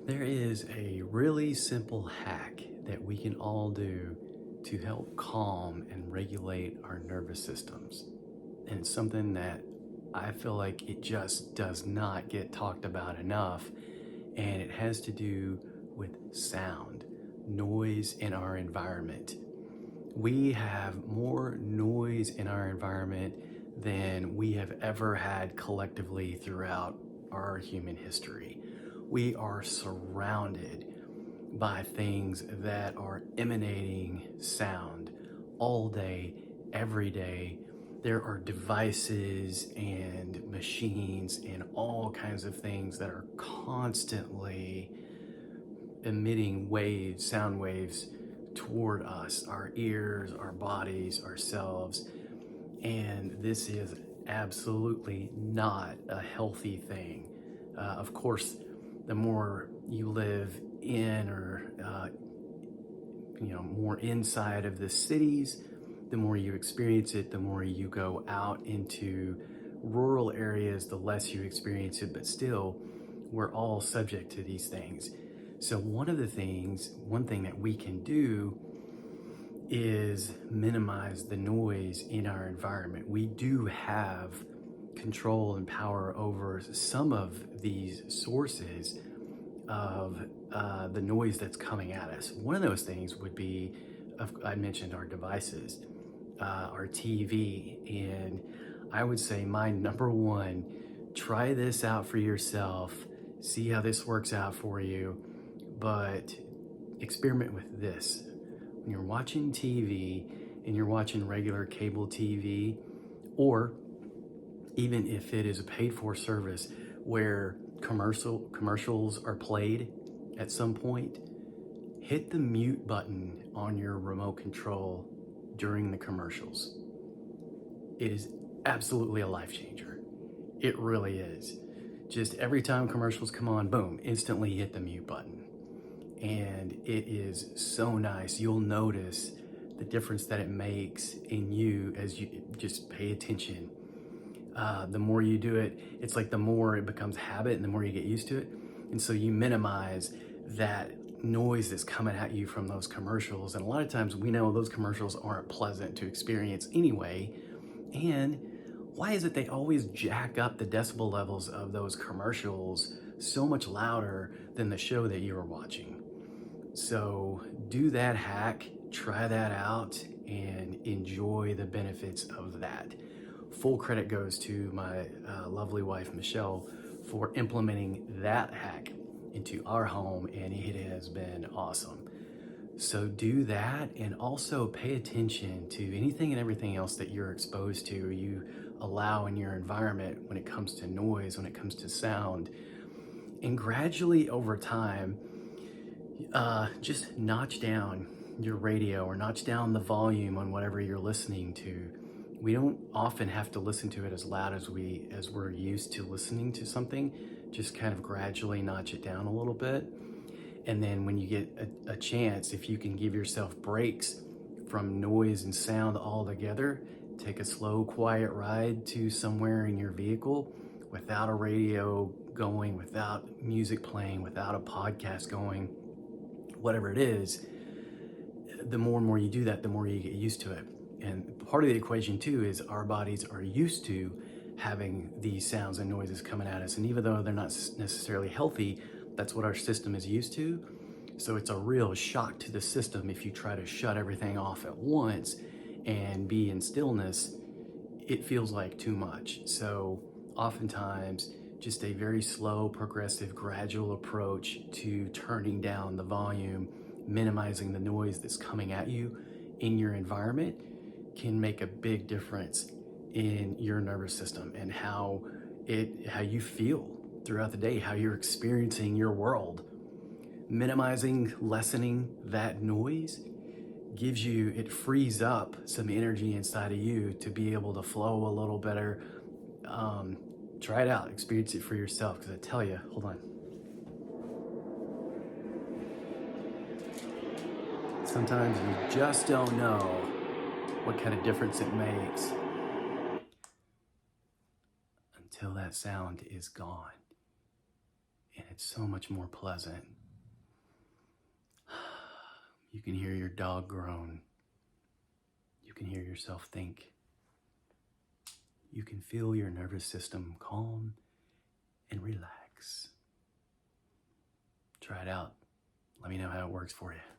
There is a really simple hack that we can all do to help calm and regulate our nervous systems. And it's something that I feel like it just does not get talked about enough. And it has to do with sound, noise in our environment. We have more noise in our environment than we have ever had collectively throughout our human history. We are surrounded by things that are emanating sound all day, every day. There are devices and machines and all kinds of things that are constantly emitting waves, sound waves toward us, our ears, our bodies, ourselves. And this is absolutely not a healthy thing. Of course, the more you live in or more inside of the cities, the more you experience it. The more you go out into rural areas, the less you experience it. But still, we're all subject to these things. So one thing that we can do is minimize the noise in our environment. We do have control and power over some of these sources of the noise that's coming at us. One of those things would be, I mentioned our devices, our TV, and I would say my number one, try this out for yourself, see how this works out for you, but experiment with this. When you're watching TV and you're watching regular cable TV, or even if it is a paid for service where commercials are played at some point, hit the mute button on your remote control during the commercials. It is absolutely a life changer. It really is. Just every time commercials come on, boom, instantly hit the mute button. And it is so nice. You'll notice the difference that it makes in you as you just pay attention. The more you do it, it's like the more it becomes habit and the more you get used to it. And so you minimize that noise that's coming at you from those commercials. And a lot of times we know those commercials aren't pleasant to experience anyway. And why is it they always jack up the decibel levels of those commercials so much louder than the show that you were watching? So do that hack, try that out, and enjoy the benefits of that. Full credit goes to my lovely wife, Michelle, for implementing that hack into our home, and it has been awesome. So do that, and also pay attention to anything and everything else that you're exposed to or you allow in your environment when it comes to noise, when it comes to sound. And gradually over time, just notch down your radio or notch down the volume on whatever you're listening to. We don't often have to listen to it as loud as we're used to listening to something. Just kind of gradually notch it down a little bit. And then when you get a chance, if you can give yourself breaks from noise and sound altogether, take a slow, quiet ride to somewhere in your vehicle without a radio going, without music playing, without a podcast going, whatever it is. The more and more you do that, the more you get used to it. And part of the equation too is our bodies are used to having these sounds and noises coming at us. And even though they're not necessarily healthy, that's what our system is used to. So it's a real shock to the system if you try to shut everything off at once and be in stillness. It feels like too much. So oftentimes, just a very slow, progressive, gradual approach to turning down the volume, minimizing the noise that's coming at you in your environment can make a big difference in your nervous system and how you feel throughout the day, how you're experiencing your world. Minimizing, lessening that noise it frees up some energy inside of you to be able to flow a little better. Try it out, experience it for yourself, because I tell you, hold on. Sometimes you just don't know what kind of difference it makes until that sound is gone. and it's so much more pleasant. You can hear your dog groan. You can hear yourself think. You can feel your nervous system calm and relax. Try it out. Let me know how it works for you.